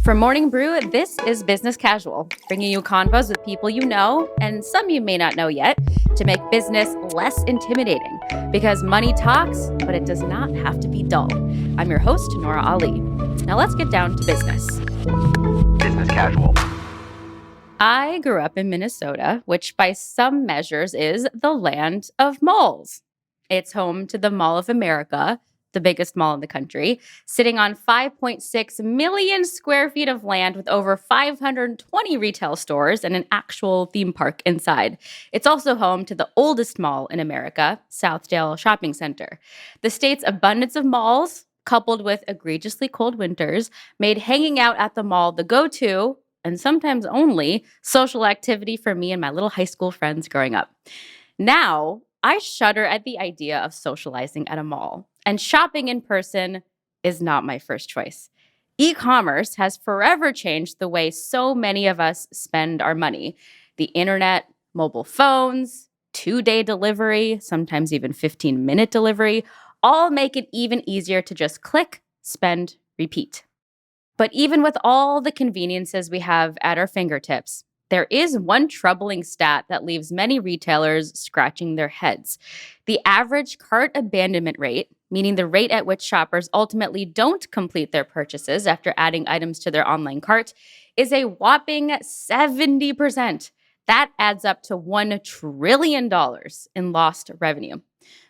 From Morning Brew, this is Business Casual, bringing you convos with people you know and some you may not know yet to make business less intimidating. Because money talks, but it does not have to be dull. I'm your host, Nora Ali. Now let's get down to business. Business Casual. I grew up in Minnesota, which by some measures is the land of malls. It's home to the Mall of America, the biggest mall in the country, sitting on 5.6 million square feet of land with over 520 retail stores and an actual theme park inside. It's also home to the oldest mall in America, Southdale Shopping Center. The state's abundance of malls, coupled with egregiously cold winters, made hanging out at the mall the go-to, and sometimes only, social activity for me and my little high school friends growing up. Now, I shudder at the idea of socializing at a mall, and shopping in person is not my first choice. E-commerce has forever changed the way so many of us spend our money. The internet, mobile phones, 2-day delivery, sometimes even 15-minute delivery, all make it even easier to just click, spend, repeat. But even with all the conveniences we have at our fingertips, there is one troubling stat that leaves many retailers scratching their heads. The average cart abandonment rate, meaning the rate at which shoppers ultimately don't complete their purchases after adding items to their online cart, is a whopping 70%. That adds up to $1 trillion in lost revenue.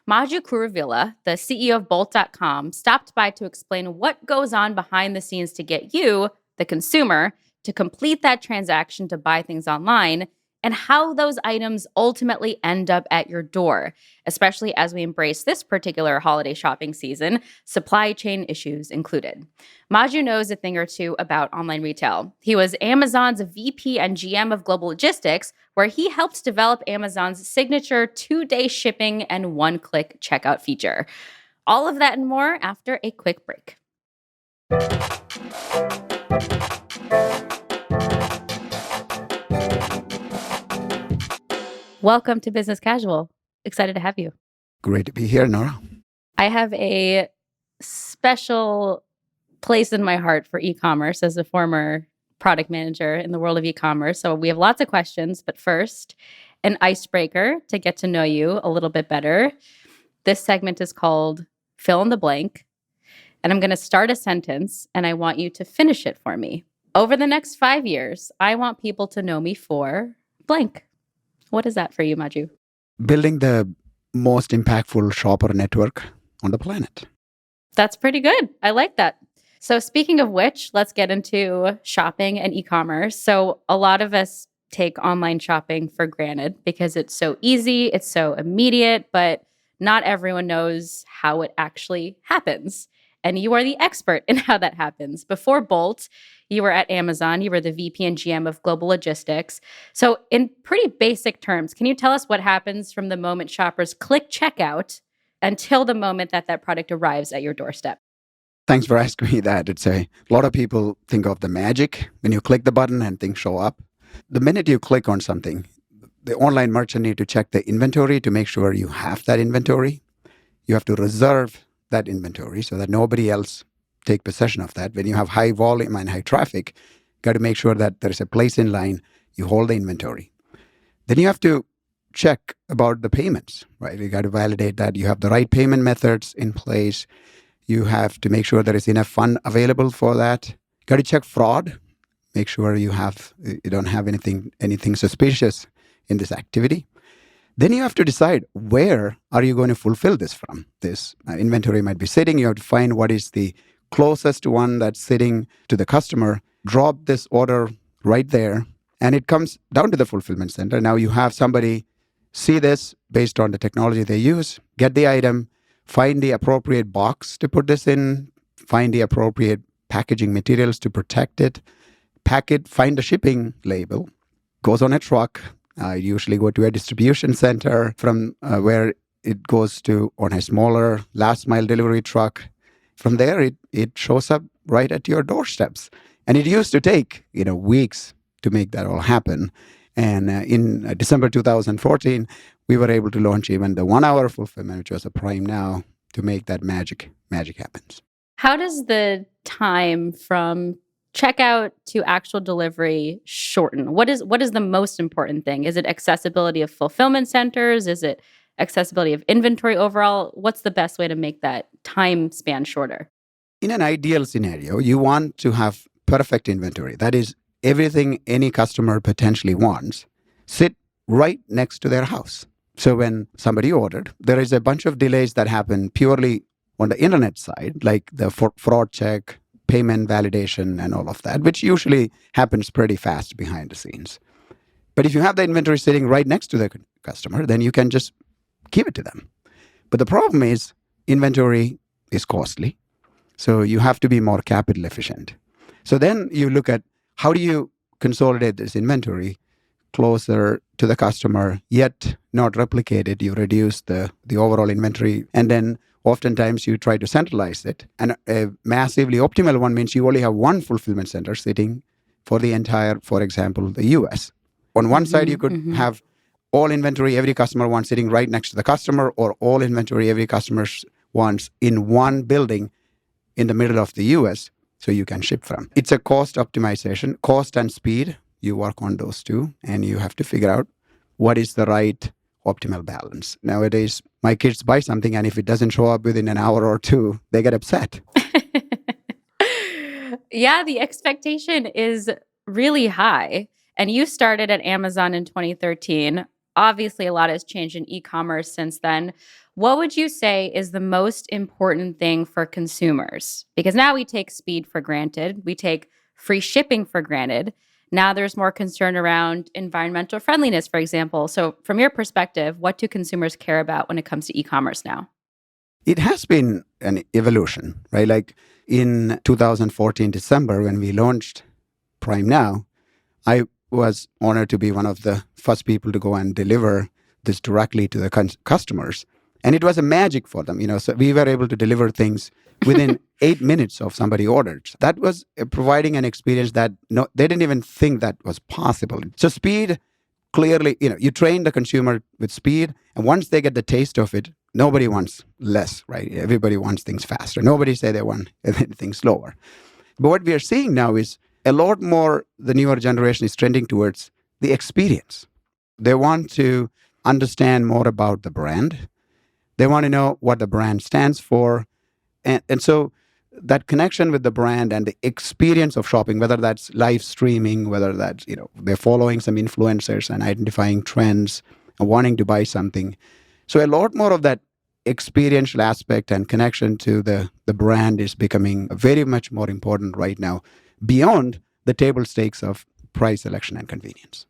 Maju, Kuruvilla, the CEO of Bolt.com, stopped by to explain what goes on behind the scenes to get you, the consumer, to complete that transaction to buy things online, and how those items ultimately end up at your door, especially as we embrace this particular holiday shopping season, supply chain issues included. Maju knows a thing or two about online retail. He was Amazon's VP and GM of Global Logistics, where he helped develop Amazon's signature 2-day shipping and one-click checkout feature. All of that and more after a quick break. Welcome to Business Casual. Excited to have you. Great to be here, Nora. I have a special place in my heart for e-commerce as a former product manager in the world of e-commerce. So we have lots of questions, but first, an icebreaker to get to know you a little bit better. This segment is called Fill in the Blank, and I'm going to start a sentence, and I want you to finish it for me. Over the next 5 years, I want people to know me for blank. What is that for you, Maju? Building the most impactful shopper network on the planet. That's pretty good. I like that. So speaking of which, let's get into shopping and e-commerce. So a lot of us take online shopping for granted because it's so easy, it's so immediate, but not everyone knows how it actually happens. And you are the expert in how that happens. Before Bolt, you were at Amazon. You were the VP and GM of Global Logistics. So in pretty basic terms, can you tell us what happens from the moment shoppers click checkout until the moment that that product arrives at your doorstep? Thanks for asking me that. It's a lot of people think of the magic when you click the button and things show up. The minute you click on something, the online merchant need to check the inventory to make sure you have that inventory. You have to reserve that inventory so that nobody else take possession of that. When you have high volume and high traffic, you got to make sure that there's a place in line, you hold the inventory. Then you have to check about the payments, right? You got to validate that you have the right payment methods in place. You have to make sure there is enough fund available for that. You got to check fraud. Make sure you don't have anything suspicious in this activity. Then you have to decide where are you going to fulfill this from. This inventory might be sitting. You have to find what is the closest one that's sitting to the customer. Drop this order right there. And it comes down to the fulfillment center. Now you have somebody see this based on the technology they use, get the item, find the appropriate box to put this in, find the appropriate packaging materials to protect it, pack it, find the shipping label, goes on a truck. Usually go to a distribution center from where it goes to on a smaller last mile delivery truck. From there, it shows up right at your doorsteps. And it used to take, weeks to make that all happen. And in December 2014, we were able to launch even the 1-hour fulfillment, which was a prime now, to make that magic happen. How does the time from checkout to actual delivery shorten? What is the most important thing? Is it accessibility of fulfillment centers? Is it accessibility of inventory overall? What's the best way to make that time span shorter? In an ideal scenario, you want to have perfect inventory. That is, everything any customer potentially wants sit right next to their house. So when somebody ordered, there is a bunch of delays that happen purely on the internet side, like the fraud check, payment validation, and all of that, which usually happens pretty fast behind the scenes. But if you have the inventory sitting right next to the customer, then you can just give it to them. But the problem is inventory is costly. So you have to be more capital efficient. So then you look at how do you consolidate this inventory closer to the customer, yet not replicate it. You reduce the overall inventory, and then oftentimes you try to centralize it. And a massively optimal one means you only have one fulfillment center sitting for the entire, for example, the US. On one side, you could have all inventory every customer wants sitting right next to the customer, or all inventory every customer wants in one building in the middle of the US so you can ship from. It's a cost optimization, cost and speed. You work on those two, and you have to figure out what is the right optimal balance. Nowadays, my kids buy something, and if it doesn't show up within an hour or two, they get upset. Yeah, the expectation is really high. And you started at Amazon in 2013. Obviously, a lot has changed in e-commerce since then. What would you say is the most important thing for consumers? Because now we take speed for granted. We take free shipping for granted. Now there's more concern around environmental friendliness, for example. So from your perspective, what do consumers care about when it comes to e-commerce now? It has been an evolution, right? Like in 2014, December, when we launched Prime Now, I was honored to be one of the first people to go and deliver this directly to the customers. And it was a magic for them, so we were able to deliver things within 8 minutes of somebody ordered. That was providing an experience that they didn't even think that was possible. So speed, clearly, you train the consumer with speed, and once they get the taste of it, nobody wants less, right? Everybody wants things faster. Nobody say they want things slower. But what we are seeing now is a lot more, the newer generation is trending towards the experience. They want to understand more about the brand. They want to know what the brand stands for. And so that connection with the brand and the experience of shopping, whether that's live streaming, whether that's, they're following some influencers and identifying trends and wanting to buy something. So a lot more of that experiential aspect and connection to the brand is becoming very much more important right now, beyond the table stakes of price, selection, and convenience.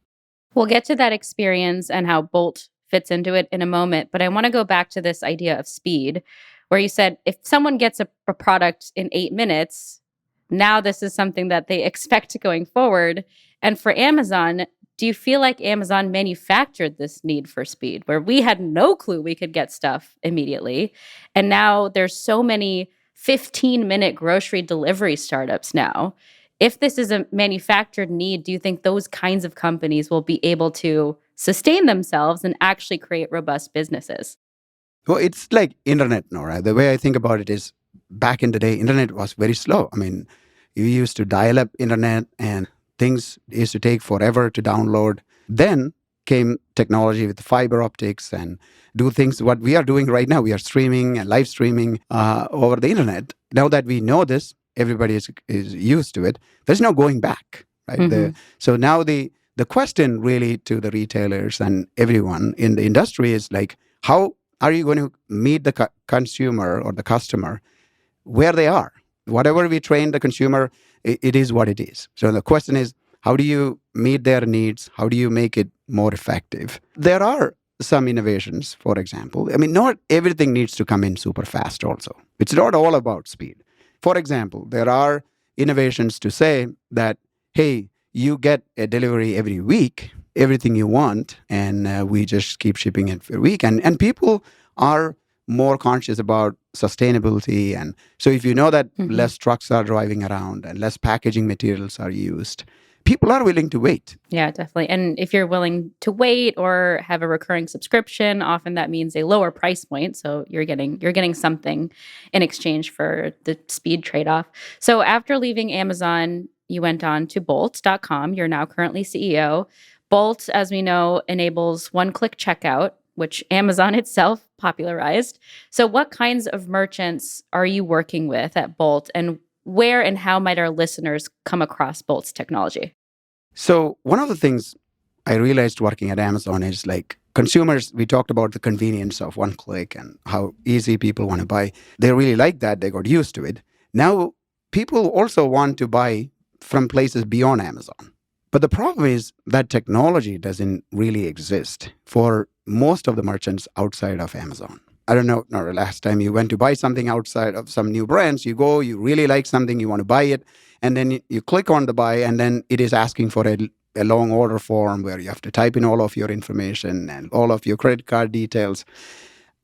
We'll get to that experience and how Bolt fits into it in a moment, but I want to go back to this idea of speed, where you said if someone gets a product in 8 minutes, now this is something that they expect going forward. And for Amazon, do you feel like Amazon manufactured this need for speed, where we had no clue we could get stuff immediately? And now there's so many 15-minute grocery delivery startups now. If this is a manufactured need, do you think those kinds of companies will be able to sustain themselves and actually create robust businesses? Well, it's like internet, Nora. The way I think about it is back in the day, internet was very slow. I mean, you used to dial up internet and things used to take forever to download. Then came technology with fiber optics and do things what we are doing right now. We are streaming and live streaming over the internet. Now that we know this, everybody is used to it. There's no going back, right? So now the question really to the retailers and everyone in the industry is like, how are you going to meet the consumer or the customer where they are? Whatever we train the consumer, it is what it is. So the question is, how do you meet their needs? How do you make it more effective? There are some innovations, for example. I mean, not everything needs to come in super fast also. It's not all about speed. For example, there are innovations to say that, hey, you get a delivery every week, everything you want, and we just keep shipping it every week. And people are more conscious about sustainability. And so if you know that less trucks are driving around and less packaging materials are used, people are willing to wait. Yeah, definitely. And if you're willing to wait or have a recurring subscription, often that means a lower price point. So you're getting something in exchange for the speed trade-off. So after leaving Amazon, you went on to Bolt.com. You're now currently CEO. Bolt, as we know, enables one-click checkout, which Amazon itself popularized. So what kinds of merchants are you working with at Bolt, and where and how might our listeners come across Bolt's technology? So one of the things I realized working at Amazon is like consumers, we talked about the convenience of one click and how easy people want to buy. They really like that. They got used to it. Now, people also want to buy from places beyond Amazon. But the problem is that technology doesn't really exist for most of the merchants outside of Amazon. I don't know, no, last time you went to buy something outside of some new brands, you go, you really like something, you want to buy it, and then you click on the buy, and then it is asking for a long order form where you have to type in all of your information and all of your credit card details.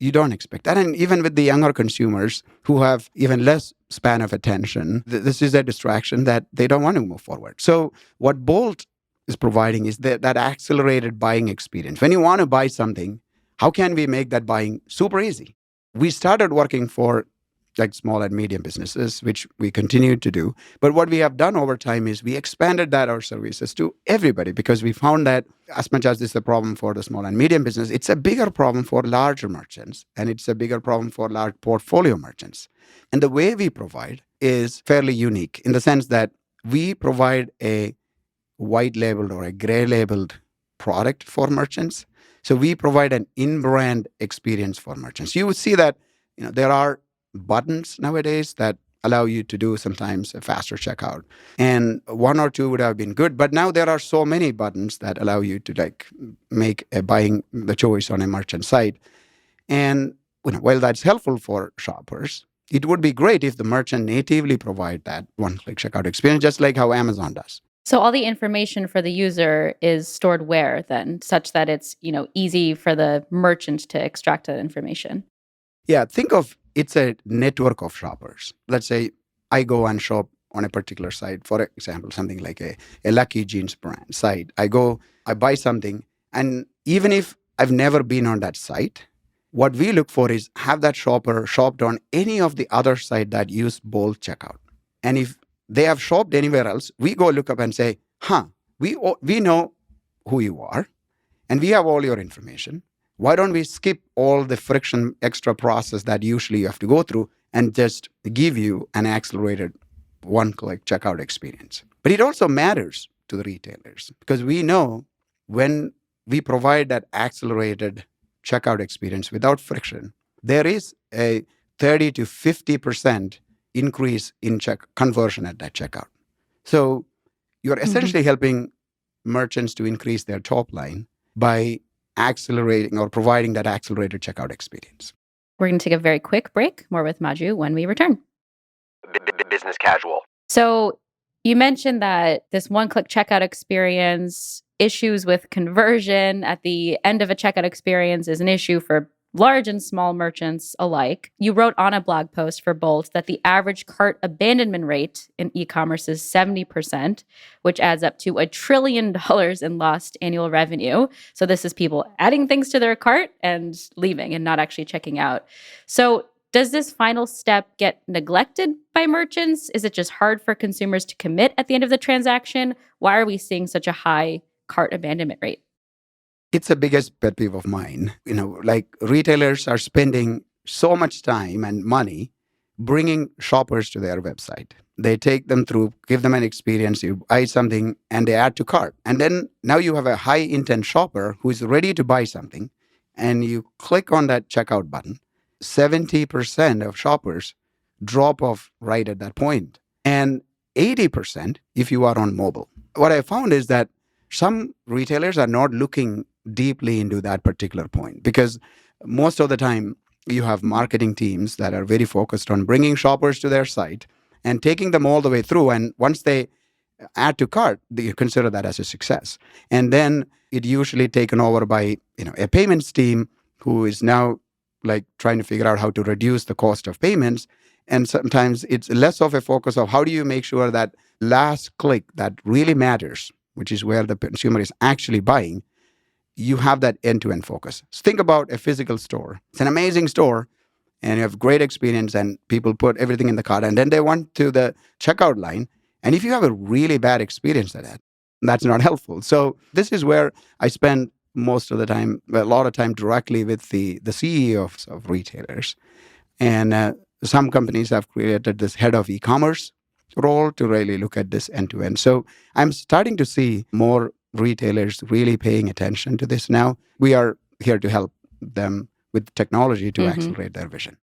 You don't expect that. And even with the younger consumers who have even less span of attention, this is a distraction that they don't want to move forward. So what Bolt is providing is that accelerated buying experience. When you want to buy something, how can we make that buying super easy? We started working for like small and medium businesses, which we continue to do. But what we have done over time is we expanded our services to everybody because we found that as much as this is a problem for the small and medium business, it's a bigger problem for larger merchants, and it's a bigger problem for large portfolio merchants. And the way we provide is fairly unique in the sense that we provide a white labeled or a gray labeled product for merchants. So we provide an in-brand experience for merchants. You would see that there are buttons nowadays that allow you to do sometimes a faster checkout. And one or two would have been good, but now there are so many buttons that allow you to make a buying the choice on a merchant site. And while that's helpful for shoppers, it would be great if the merchant natively provide that one-click checkout experience, just like how Amazon does. So all the information for the user is stored where then, such that it's easy for the merchant to extract that information? Yeah, think of it's a network of shoppers. Let's say I go and shop on a particular site, for example, something like a Lucky Jeans brand site. I go, I buy something, and even if I've never been on that site, what we look for is have that shopper shopped on any of the other sites that use Bolt checkout. And if they have shopped anywhere else, we go look up and say, we know who you are, and we have all your information. Why don't we skip all the friction extra process that usually you have to go through and just give you an accelerated one-click checkout experience? But it also matters to the retailers because we know when we provide that accelerated checkout experience without friction, there is a 30 to 50% increase in conversion at that checkout. So you're essentially helping merchants to increase their top line by accelerating or providing that accelerated checkout experience. We're going to take a very quick break. More with Maju when we return. Business casual. So you mentioned that this one-click checkout experience, issues with conversion at the end of a checkout experience is an issue for large and small merchants alike. You wrote on a blog post for Bolt that the average cart abandonment rate in e-commerce is 70%, which adds up to $1 trillion in lost annual revenue. So this is people adding things to their cart and leaving and not actually checking out. So does this final step get neglected by merchants? Is it just hard for consumers to commit at the end of the transaction? Why are we seeing such a high cart abandonment rate? It's the biggest pet peeve of mine. Retailers are spending so much time and money bringing shoppers to their website. They take them through, give them an experience, you buy something, and they add to cart. And then now you have a high intent shopper who is ready to buy something, and you click on that checkout button. 70% of shoppers drop off right at that point. And 80% if you are on mobile. What I found is that some retailers are not looking deeply into that particular point because most of the time you have marketing teams that are very focused on bringing shoppers to their site and taking them all the way through. And once they add to cart, you consider that as a success. And then it usually taken over by a payments team who is now trying to figure out how to reduce the cost of payments. And sometimes it's less of a focus of how do you make sure that last click that really matters, which is where the consumer is actually buying, you have that end-to-end focus. So think about a physical store. It's an amazing store, and you have great experience, and people put everything in the cart, and then they went to the checkout line, And if you have a really bad experience at that, that's not helpful. So this is where I spend most of the time, a lot of time directly with the CEOs of retailers. And some companies have created this head of e-commerce role to really look at this end to end. So I'm starting to see more retailers really paying attention to this now. We are here to help them with technology to accelerate their vision.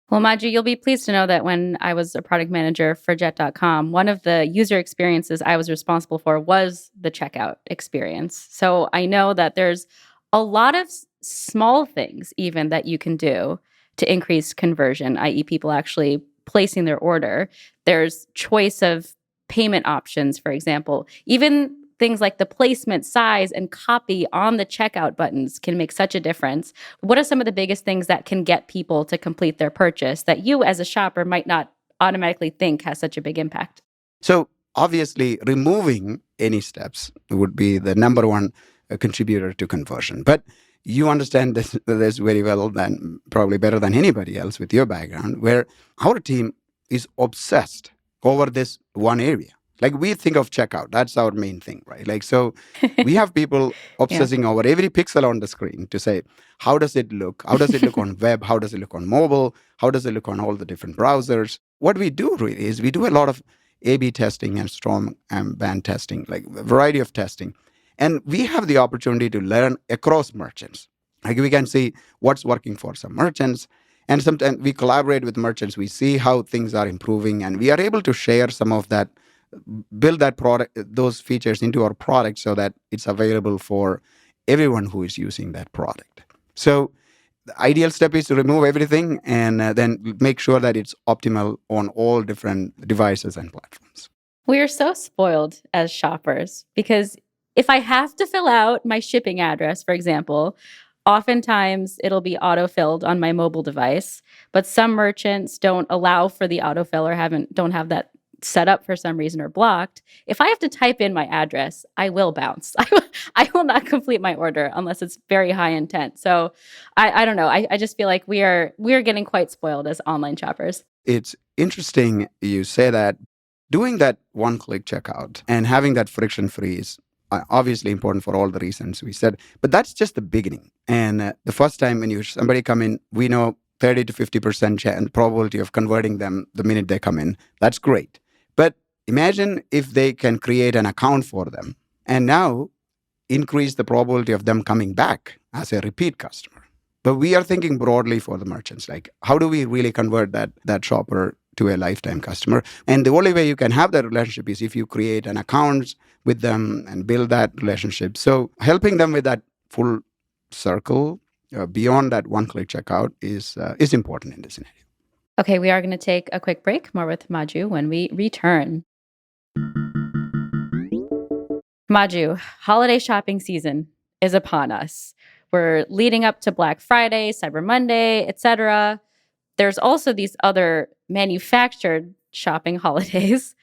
Well, Maju, you'll be pleased to know that when I was a product manager for Jet.com, one of the user experiences I was responsible for was the checkout experience. So I know that there's a lot of small things even that you can do to increase conversion, i.e. people actually placing their order. There's choice of payment options, for example. Even things like the placement, size, and copy on the checkout buttons can make such a difference. What are some of the biggest things that can get people to complete their purchase that you as a shopper might not automatically think has such a big impact? So obviously, removing any steps would be the number one contributor to conversion. But you understand this very well, than probably better than anybody else with your background, where our team is obsessed over this one area. Like we think of checkout, that's our main thing, right? Like, so we have people obsessing over every pixel on the screen to say, how does it look? How does it look on web? How does it look on mobile? How does it look on all the different browsers? What we do really is we do a lot of A/B testing and strong band testing, like a variety of testing. And we have the opportunity to learn across merchants. Like we can see what's working for some merchants. And sometimes we collaborate with merchants. We see how things are improving, and we are able to share some of that, build that product, those features into our product so that it's available for everyone who is using that product. So the ideal step is to remove everything and then make sure that it's optimal on all different devices and platforms. We are so spoiled as shoppers because if I have to fill out my shipping address, for example, oftentimes it'll be auto-filled on my mobile device, but some merchants don't allow for the autofill or don't have that set up for some reason or blocked. If I have to type in my address, I will bounce. I will not complete my order unless it's very high intent. So I don't know. I just feel like we are getting quite spoiled as online shoppers. It's interesting you say that. Doing that one-click checkout and having that friction-free is obviously important for all the reasons we said, but that's just the beginning. And the first time when somebody come in, we know 30 to 50% probability of converting them the minute they come in. That's great. But imagine if they can create an account for them and now increase the probability of them coming back as a repeat customer. But we are thinking broadly for the merchants, like how do we really convert that shopper to a lifetime customer? And the only way you can have that relationship is if you create an account with them and build that relationship. So helping them with that full circle beyond that one-click checkout is important in this scenario. Okay, we are going to take a quick break. More with Maju when we return. Maju, holiday shopping season is upon us. We're leading up to Black Friday, Cyber Monday, etc. There's also these other manufactured shopping holidays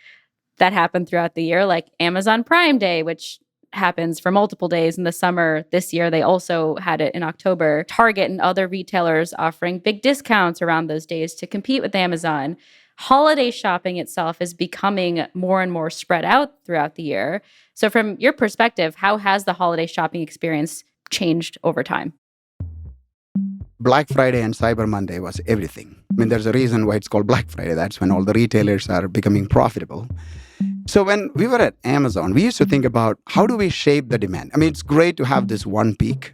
that happen throughout the year, like Amazon Prime Day, which happens for multiple days in the summer. This year, they also had it in October. Target and other retailers offering big discounts around those days to compete with Amazon. Holiday shopping itself is becoming more and more spread out throughout the year. So from your perspective, how has the holiday shopping experience changed over time? Black Friday and Cyber Monday was everything. I mean, there's a reason why it's called Black Friday. That's when all the retailers are becoming profitable. So when we were at Amazon, we used to think about how do we shape the demand? I mean, it's great to have this one peak,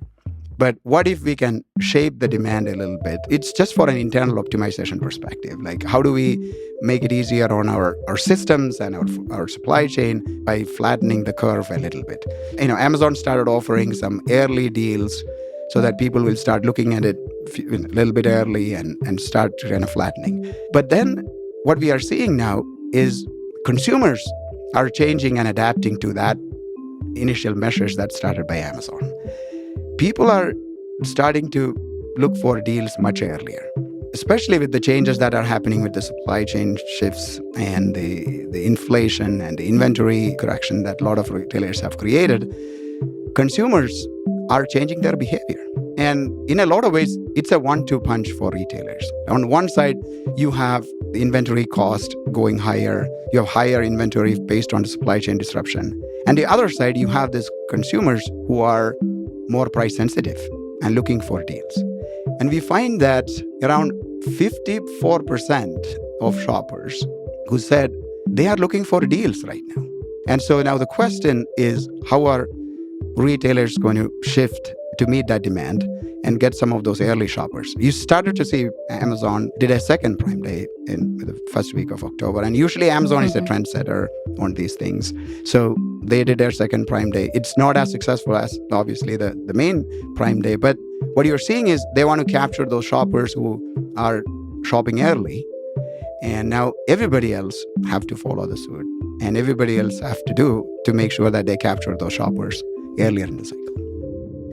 but what if we can shape the demand a little bit? It's just for an internal optimization perspective. Like, how do we make it easier on our systems and our supply chain by flattening the curve a little bit? Amazon started offering some early deals so that people will start looking at it a little bit early and start kind of flattening. But then what we are seeing now is consumers are changing and adapting to that initial measures that started by Amazon. People are starting to look for deals much earlier, especially with the changes that are happening with the supply chain shifts and the inflation and the inventory correction that a lot of retailers have created. Consumers are changing their behavior. And in a lot of ways, it's a 1-2 punch for retailers. On one side, you have the inventory cost going higher. You have higher inventory based on the supply chain disruption. And the other side, you have these consumers who are more price sensitive and looking for deals. And we find that around 54% of shoppers who said they are looking for deals right now. And so now the question is, how are retailers going to shift to meet that demand and get some of those early shoppers? You started to see Amazon did a second Prime Day in the first week of October. And usually Amazon is a trendsetter on these things. So they did their second Prime Day. It's not as successful as obviously the main Prime Day. But what you're seeing is they want to capture those shoppers who are shopping early. And now everybody else have to follow the suit. And everybody else have to do to make sure that they capture those shoppers earlier in the cycle.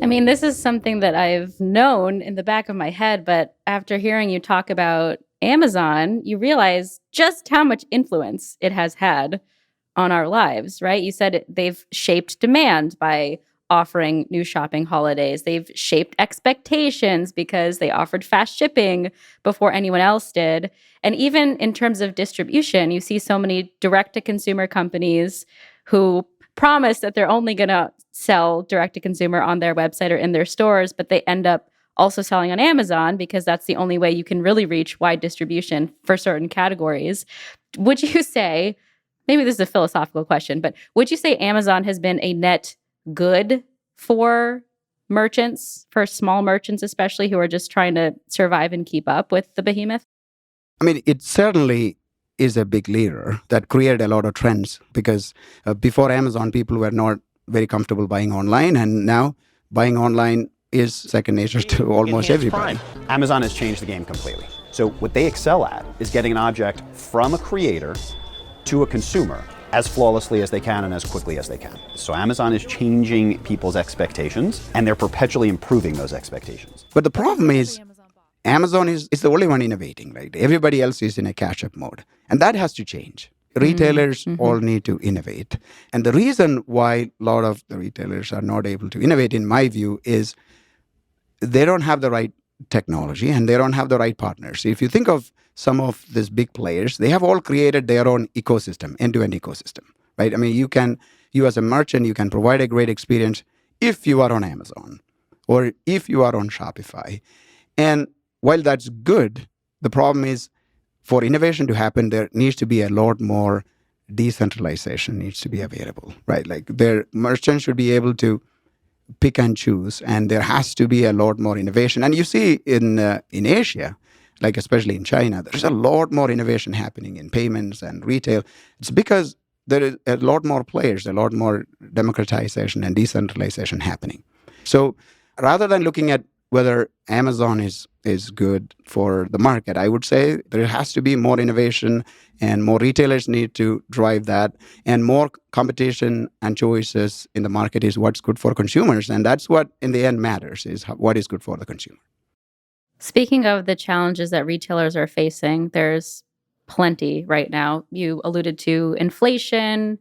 I mean, this is something that I've known in the back of my head, but after hearing you talk about Amazon, you realize just how much influence it has had on our lives, right? You said they've shaped demand by offering new shopping holidays. They've shaped expectations because they offered fast shipping before anyone else did. And even in terms of distribution, you see so many direct-to-consumer companies who promise that they're only going to sell direct-to-consumer on their website or in their stores, but they end up also selling on Amazon because that's the only way you can really reach wide distribution for certain categories. Would you say, maybe this is a philosophical question, but would you say Amazon has been a net good for merchants, for small merchants especially, who are just trying to survive and keep up with the behemoth? I mean, it certainly is a big leader that created a lot of trends because before Amazon, people were not very comfortable buying online. And now buying online is second nature to almost everybody. Amazon has changed the game completely. So what they excel at is getting an object from a creator to a consumer as flawlessly as they can and as quickly as they can. So Amazon is changing people's expectations, and they're perpetually improving those expectations. But the problem is, Amazon is the only one innovating, right? Everybody else is in a catch-up mode. And that has to change. Retailers all need to innovate. And the reason why a lot of the retailers are not able to innovate, in my view, is they don't have the right technology and they don't have the right partners. If you think of some of these big players, they have all created their own ecosystem, end-to-end ecosystem, right? I mean, you as a merchant, you can provide a great experience if you are on Amazon or if you are on Shopify. And while that's good, the problem is for innovation to happen, there needs to be a lot more decentralization needs to be available, right? Like their merchants should be able to pick and choose, and there has to be a lot more innovation. And you see in Asia, like especially in China, there's a lot more innovation happening in payments and retail. It's because there is a lot more players, a lot more democratization and decentralization happening. So rather than looking at whether Amazon is good for the market, I would say there has to be more innovation and more retailers need to drive that, and more competition and choices in the market is what's good for consumers. And that's what in the end matters, is what is good for the consumer. Speaking of the challenges that retailers are facing, there's plenty right now. You alluded to inflation.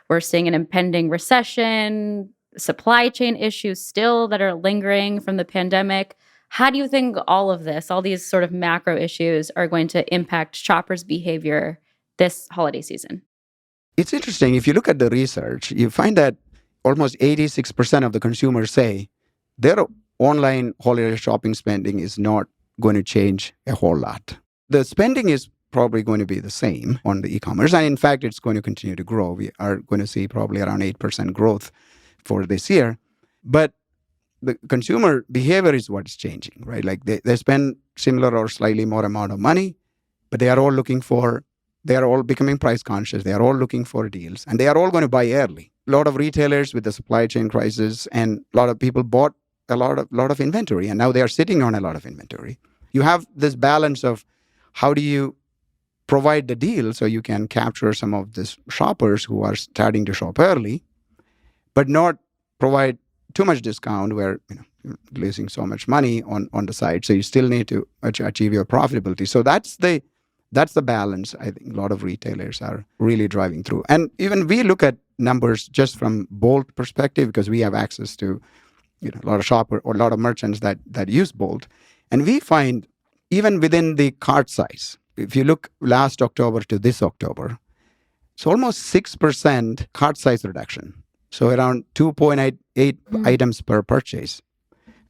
We're seeing an impending recession, supply chain issues still that are lingering from the pandemic. How do you think all of this, all these sort of macro issues, are going to impact shoppers' behavior this holiday season? It's interesting. If you look at the research, you find that almost 86% of the consumers say their online holiday shopping spending is not going to change a whole lot. The spending is probably going to be the same on the e-commerce. And in fact, it's going to continue to grow. We are going to see probably around 8% growth for this year. But the consumer behavior is what's changing, right? Like they spend similar or slightly more amount of money, but they are all becoming price conscious. They are all looking for deals, and they are all going to buy early. A lot of retailers with the supply chain crisis, and a lot of people bought a lot of inventory, and now they are sitting on a lot of inventory. You have this balance of how do you provide the deal so you can capture some of these shoppers who are starting to shop early, but not provide too much discount where you're losing so much money on the side. So you still need to achieve your profitability. So that's the balance I think a lot of retailers are really driving through. And even we look at numbers just from Bolt perspective because we have access to a lot of shopper or a lot of merchants that use Bolt. And we find even within the cart size, if you look last October to this October, it's almost 6% cart size reduction. So around 2.8 items per purchase.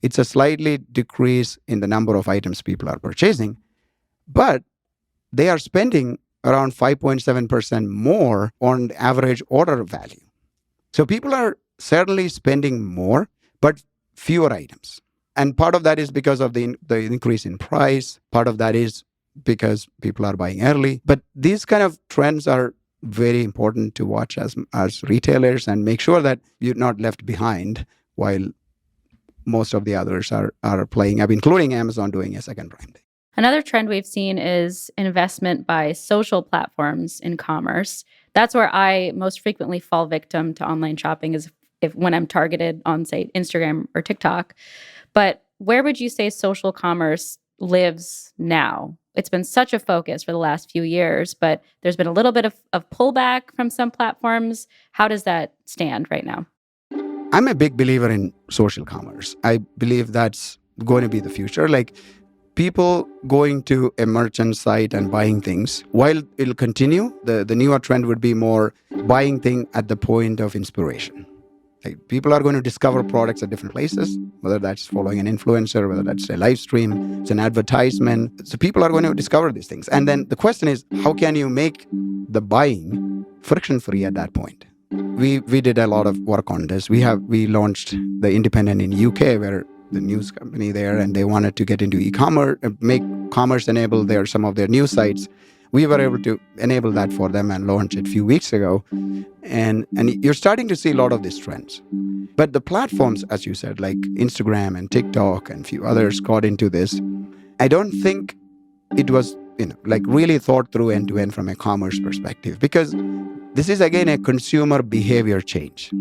It's a slightly decrease in the number of items people are purchasing, but they are spending around 5.7% more on the average order value. So people are certainly spending more, but fewer items. And part of that is because of the increase in price. Part of that is because people are buying early. But these kind of trends are very important to watch as retailers and make sure that you're not left behind while most of the others are playing up, including Amazon doing a second Prime Day. Another trend we've seen is investment by social platforms in commerce. That's where I most frequently fall victim to online shopping is when I'm targeted on, say, Instagram or TikTok. But where would you say social commerce lives now? It's been such a focus for the last few years, but there's been a little bit of pullback from some platforms. How does that stand right now? I'm a big believer in social commerce. I believe that's going to be the future. Like people going to a merchant site and buying things, while it'll continue, the newer trend would be more buying thing at the point of inspiration. Like people are going to discover products at different places, whether that's following an influencer, whether that's a live stream, it's an advertisement. So people are going to discover these things. And then the question is, how can you make the buying friction-free at that point? We did a lot of work on this. We launched The Independent in UK, where the news company there, and they wanted to get into e-commerce, make commerce enable some of their news sites. We were able to enable that for them and launch it a few weeks ago. And you're starting to see a lot of these trends. But the platforms, as you said, like Instagram and TikTok and a few others got into this. I don't think it was, like really thought through end to end from a commerce perspective, because this is again a consumer behavior change,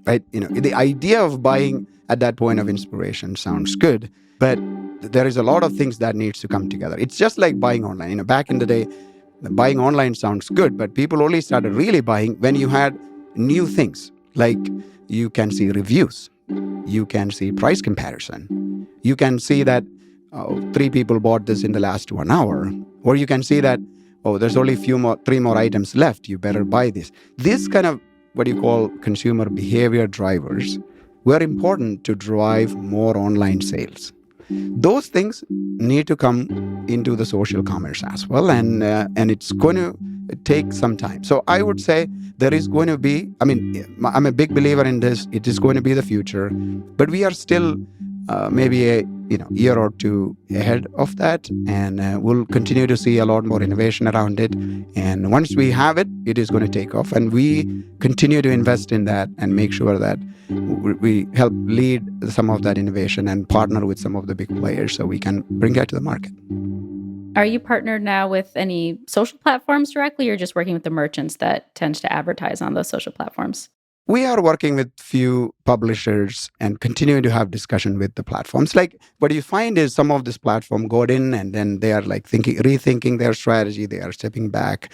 right? The idea of buying at that point of inspiration sounds good, but there is a lot of things that needs to come together. It's just like buying online. Back in the day, buying online sounds good, but people only started really buying when you had new things, like you can see reviews, you can see price comparison, you can see that 3 people bought this in the last 1 hour, or you can see that, there's only 3 more items left, you better buy this. This kind of what you call consumer behavior drivers were important to drive more online sales. Those things need to come into the social commerce as well, and it's going to take some time. So I would say there is going to be, I'm a big believer in this. It is going to be the future, but we are still maybe a year or two ahead of that, and we'll continue to see a lot more innovation around it. And once we have it, it is going to take off, and we continue to invest in that and make sure that we help lead some of that innovation and partner with some of the big players so we can bring that to the market. Are you partnered now with any social platforms directly, or just working with the merchants that tend to advertise on those social platforms? We are working with few publishers and continuing to have discussion with the platforms. Like what you find is some of this platform got in and then they are like rethinking their strategy. They are stepping back.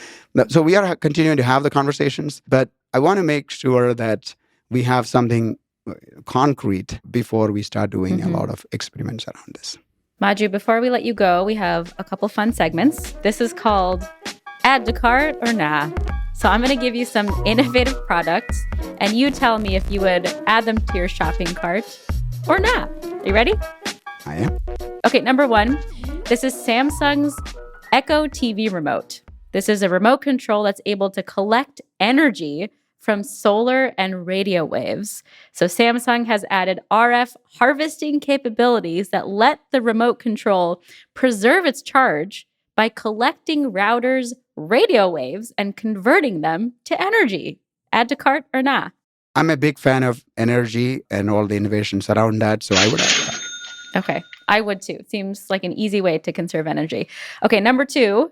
So we are continuing to have the conversations, but I want to make sure that we have something concrete before we start doing a lot of experiments around this. Maju, before we let you go, we have a couple fun segments. This is called Add to Cart or Nah. So I'm going to give you some innovative products, and you tell me if you would add them to your shopping cart or not. Are you ready? I am. Okay, number 1. This is Samsung's Echo TV remote. This is a remote control that's able to collect energy from solar and radio waves. So Samsung has added RF harvesting capabilities that let the remote control preserve its charge by collecting routers' radio waves and converting them to energy. Add to cart or not? I'm a big fan of energy and all the innovations around that, so I would add to that. Okay, I would too. Seems like an easy way to conserve energy. Okay, number 2.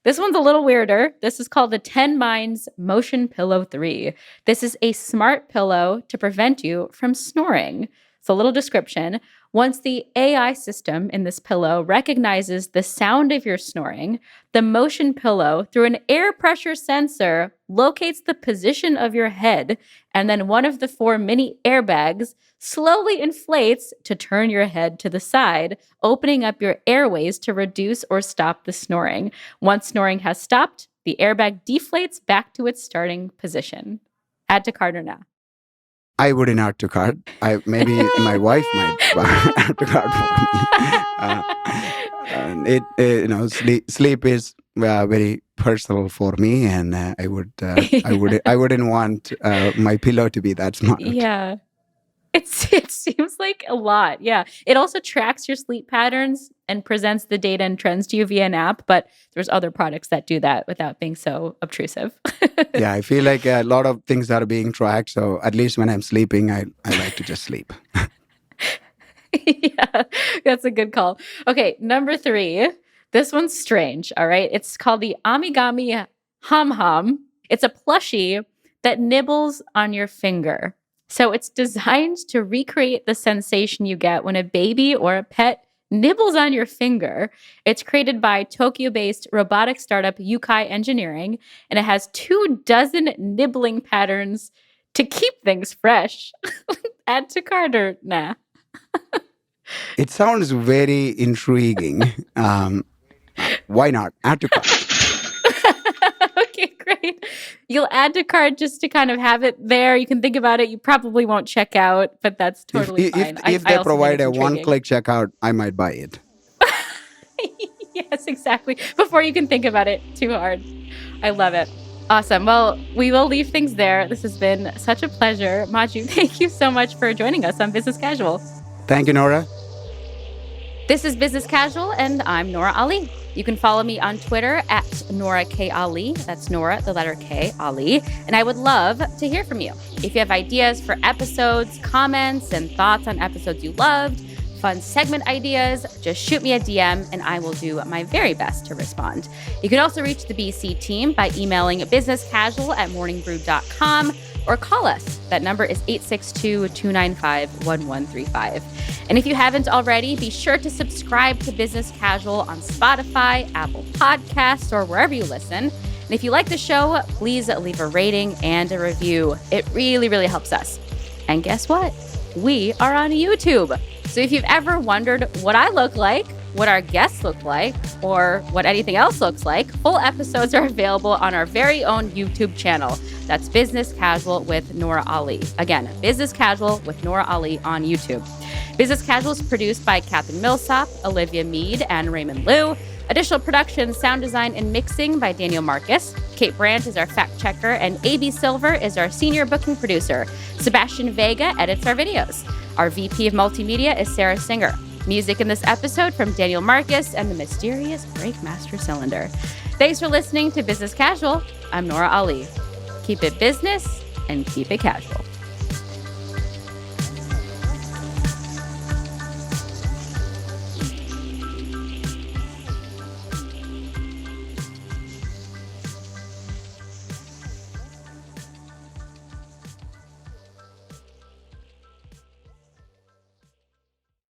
This one's a little weirder. This is called the 10 Minds Motion Pillow 3. This is a smart pillow to prevent you from snoring. So a little description. Once the AI system in this pillow recognizes the sound of your snoring, the motion pillow, through an air pressure sensor, locates the position of your head, and then one of the 4 mini airbags slowly inflates to turn your head to the side, opening up your airways to reduce or stop the snoring. Once snoring has stopped, the airbag deflates back to its starting position. Add to cart or not? I wouldn't add to cart. Maybe my wife might add to cart for me. And sleep is very personal for me, and I wouldn't want my pillow to be that smart. Yeah. It seems like a lot. Yeah. It also tracks your sleep patterns and presents the data and trends to you via an app, but there's other products that do that without being so obtrusive. Yeah, I feel like a lot of things are being tracked. So at least when I'm sleeping, I like to just sleep. Yeah, that's a good call. Okay, number 3. This one's strange, all right? It's called the Amigami Hum Hum. It's a plushie that nibbles on your finger. So it's designed to recreate the sensation you get when a baby or a pet nibbles on your finger. It's created by Tokyo-based robotic startup Yukai Engineering, and it has 24 nibbling patterns to keep things fresh. Add to cart or nah? It sounds very intriguing. Why not? Add to cart. Okay, great. You'll add to cart just to kind of have it there. You can think about it. You probably won't check out, but that's totally fine. If they provide a one-click checkout, I might buy it. Yes, exactly. Before you can think about it too hard. I love it. Awesome. Well, we will leave things there. This has been such a pleasure. Maju, thank you so much for joining us on Business Casual. Thank you, Nora. This is Business Casual, and I'm Nora Ali. You can follow me on Twitter at Nora K. Ali. That's Nora, the letter K, Ali. And I would love to hear from you. If you have ideas for episodes, comments, and thoughts on episodes you loved, fun segment ideas, just shoot me a DM and I will do my very best to respond. You can also reach the BC team by emailing businesscasual@morningbrew.com or call us. That number is 862-295-1135. And if you haven't already, be sure to subscribe to Business Casual on Spotify, Apple Podcasts, or wherever you listen. And if you like the show, please leave a rating and a review. It really, really helps us. And guess what? We are on YouTube. So if you've ever wondered what I look like, what our guests look like, or what anything else looks like, full episodes are available on our very own YouTube channel. That's Business Casual with Nora Ali. Again, Business Casual with Nora Ali on YouTube. Business Casual is produced by Catherine Millsop, Olivia Mead, and Raymond Liu. Additional production, sound design, and mixing by Daniel Marcus. Kate Brandt is our fact checker, and A.B. Silver is our senior booking producer. Sebastian Vega edits our videos. Our VP of Multimedia is Sarah Singer. Music in this episode from Daniel Marcus and the mysterious Breakmaster Cylinder. Thanks for listening to Business Casual. I'm Nora Ali. Keep it business and keep it casual.